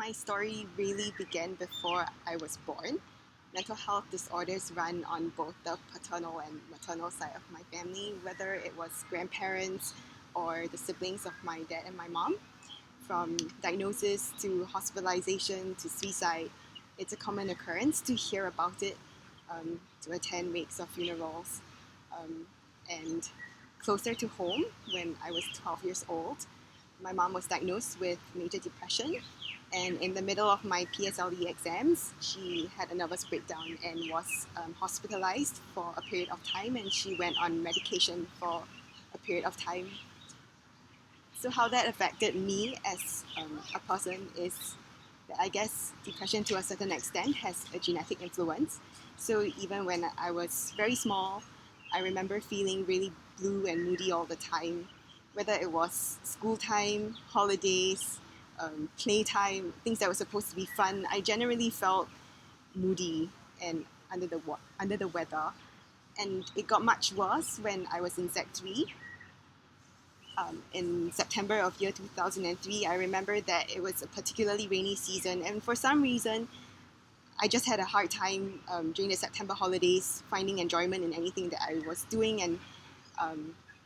My story really began before I was born. Mental health disorders run on both the paternal and maternal side of my family, whether it was grandparents or the siblings of my dad and my mom. From diagnosis to hospitalization to suicide, it's a common occurrence to hear about it, to attend wakes or funerals. Um, and closer to home, when I was 12 years old, my mom was diagnosed with major depression, and in the middle of my PSLE exams, she had a nervous breakdown and was hospitalized for a period of time, and she went on medication for a period of time. So how that affected me as a person is that I guess depression to a certain extent has a genetic influence. So even when I was very small, I remember feeling really blue and moody all the time, whether it was school time, holidays, playtime, things that were supposed to be fun. I generally felt moody and under the weather, and it got much worse when I was in Sec 3. In September of year 2003, I remember that it was a particularly rainy season, and for some reason, I just had a hard time during the September holidays finding enjoyment in anything that I was doing, and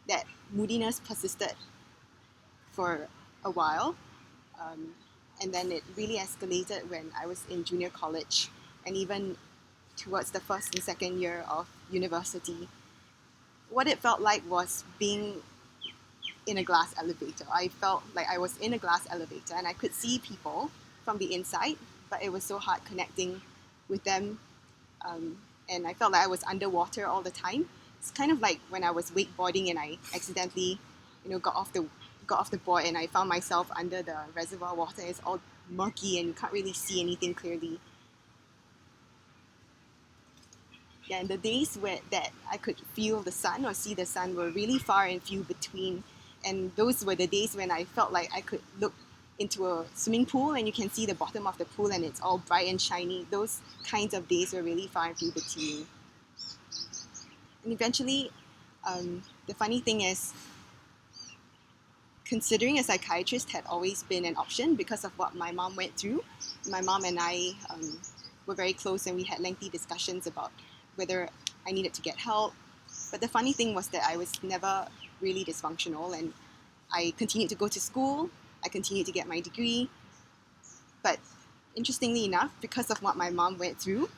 that moodiness persisted for a while. And then it really escalated when I was in junior college and even towards the first and second year of university. What it felt like was being in a glass elevator. I felt like I was in a glass elevator and I could see people from the inside, but it was so hard connecting with them. And I felt like I was underwater all the time. It's kind of like when I was wakeboarding and I accidentally, got off the board and I found myself under the reservoir water. It's all murky and you can't really see anything clearly. Yeah, and the days that I could feel the sun or see the sun were really far and few between. And those were the days when I felt like I could look into a swimming pool and you can see the bottom of the pool and it's all bright and shiny. Those kinds of days were really far and few between. And eventually, the funny thing is, considering a psychiatrist had always been an option because of what my mom went through. My mom and I were very close and we had lengthy discussions about whether I needed to get help. But the funny thing was that I was never really dysfunctional and I continued to go to school, I continued to get my degree. But interestingly enough, because of what my mom went through,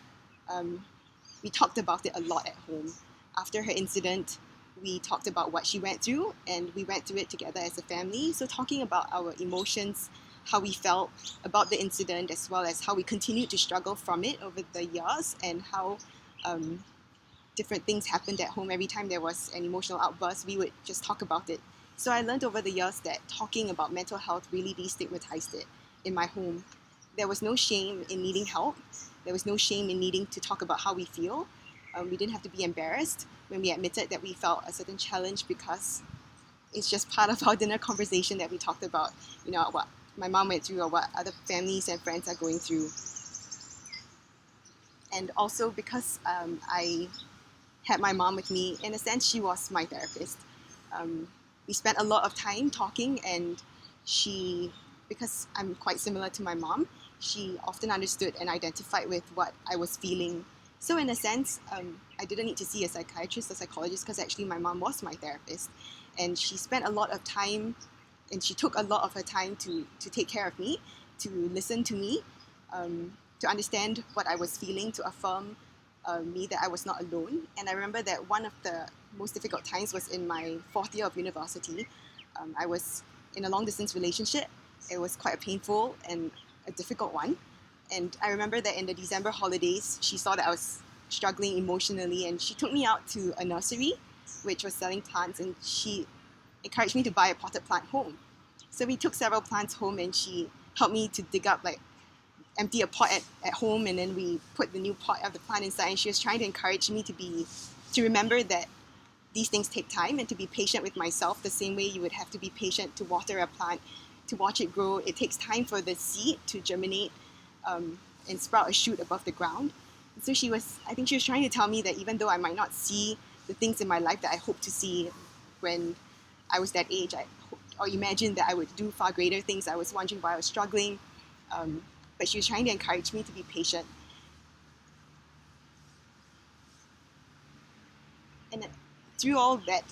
we talked about it a lot at home. After her incident, we talked about what she went through and we went through it together as a family. So talking about our emotions, how we felt about the incident, as well as how we continued to struggle from it over the years and how different things happened at home. Every time there was an emotional outburst, we would just talk about it. So I learned over the years that talking about mental health really destigmatized it in my home. There was no shame in needing help. There was no shame in needing to talk about how we feel. We didn't have to be embarrassed when we admitted that we felt a certain challenge because it's just part of our dinner conversation that we talked about, what my mom went through or what other families and friends are going through. And also because I had my mom with me, in a sense, she was my therapist. We spent a lot of time talking, and because I'm quite similar to my mom, she often understood and identified with what I was feeling. So in a sense, I didn't need to see a psychiatrist or psychologist because actually my mom was my therapist. And she spent a lot of time, and she took a lot of her time to take care of me, to listen to me, to understand what I was feeling, to affirm me that I was not alone. And I remember that one of the most difficult times was in my fourth year of university. I was in a long-distance relationship. It was quite a painful and a difficult one. And I remember that in the December holidays, she saw that I was struggling emotionally and she took me out to a nursery which was selling plants, and she encouraged me to buy a potted plant home. So we took several plants home and she helped me to dig up, empty a pot at home, and then we put the new pot of the plant inside, and she was trying to encourage me to remember that these things take time and to be patient with myself the same way you would have to be patient to water a plant, to watch it grow. It takes time for the seed to germinate and sprout a shoot above the ground. And so I think she was trying to tell me that even though I might not see the things in my life that I hoped to see when I was that age, or imagined that I would do far greater things, I was wondering why I was struggling. but she was trying to encourage me to be patient. And through all that,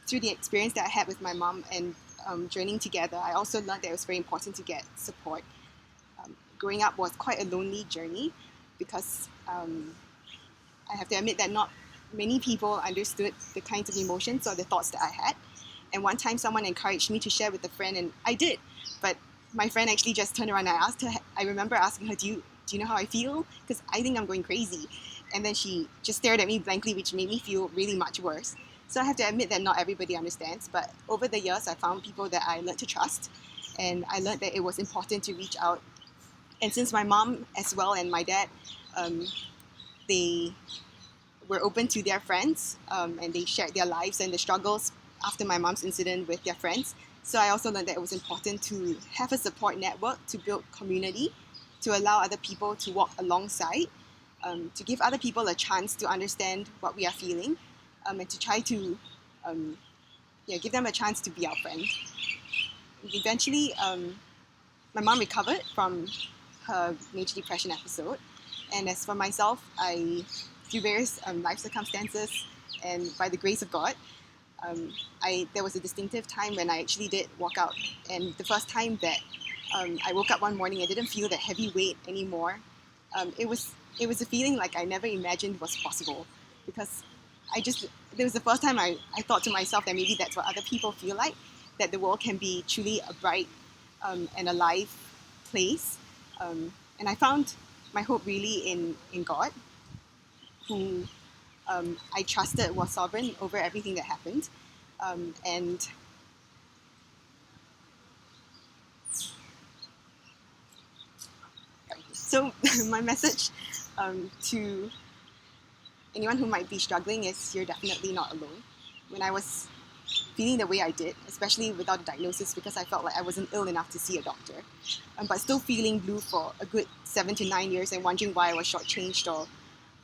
through the experience that I had with my mom and journeying together, I also learned that it was very important to get support. Growing up was quite a lonely journey because I have to admit that not many people understood the kinds of emotions or the thoughts that I had. And one time someone encouraged me to share with a friend, and I did. But my friend actually just turned around and I asked her, I remember asking her, do you know how I feel? Because I think I'm going crazy. And then she just stared at me blankly, which made me feel really much worse. So I have to admit that not everybody understands, but over the years I found people that I learned to trust, and I learned that it was important to reach out. And since my mom as well and my dad, they were open to their friends, and they shared their lives and the struggles after my mom's incident with their friends. So I also learned that it was important to have a support network, to build community, to allow other people to walk alongside, to give other people a chance to understand what we are feeling, and to try to give them a chance to be our friend. Eventually, my mom recovered from her major depression episode. And as for myself, through various life circumstances and by the grace of God, there was a distinctive time when I actually did walk out. And the first time that I woke up one morning, I didn't feel that heavy weight anymore. It was a feeling like I never imagined was possible, because it was the first time I thought to myself that maybe that's what other people feel like, that the world can be truly a bright and alive place. And I found my hope really in God, who I trusted was sovereign over everything that happened. And so my message to anyone who might be struggling is, you're definitely not alone. When I was feeling the way I did, especially without a diagnosis, because I felt like I wasn't ill enough to see a doctor, but still feeling blue for a good 7 to 9 years and wondering why I was shortchanged, or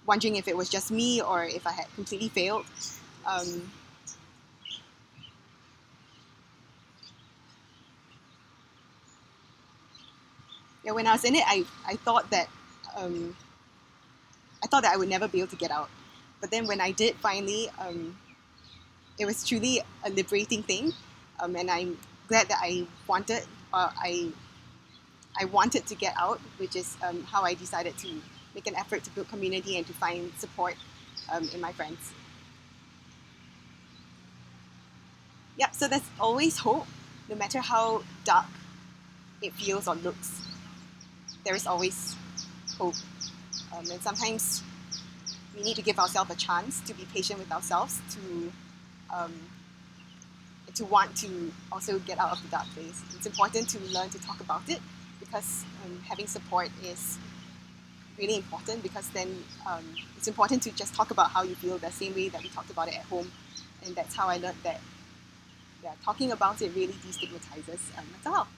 wondering if it was just me or if I had completely failed. When I was in it, I thought that I would never be able to get out. But then when I did finally, it was truly a liberating thing, and I'm glad that I wanted to get out, which is how I decided to make an effort to build community and to find support in my friends. Yep, so there's always hope, no matter how dark it feels or looks. There is always hope. And sometimes we need to give ourselves a chance to be patient with ourselves, to want to also get out of the dark place. It's important to learn to talk about it, because having support is really important, because then it's important to just talk about how you feel the same way that we talked about it at home. And that's how I learned that talking about it really destigmatizes mental health.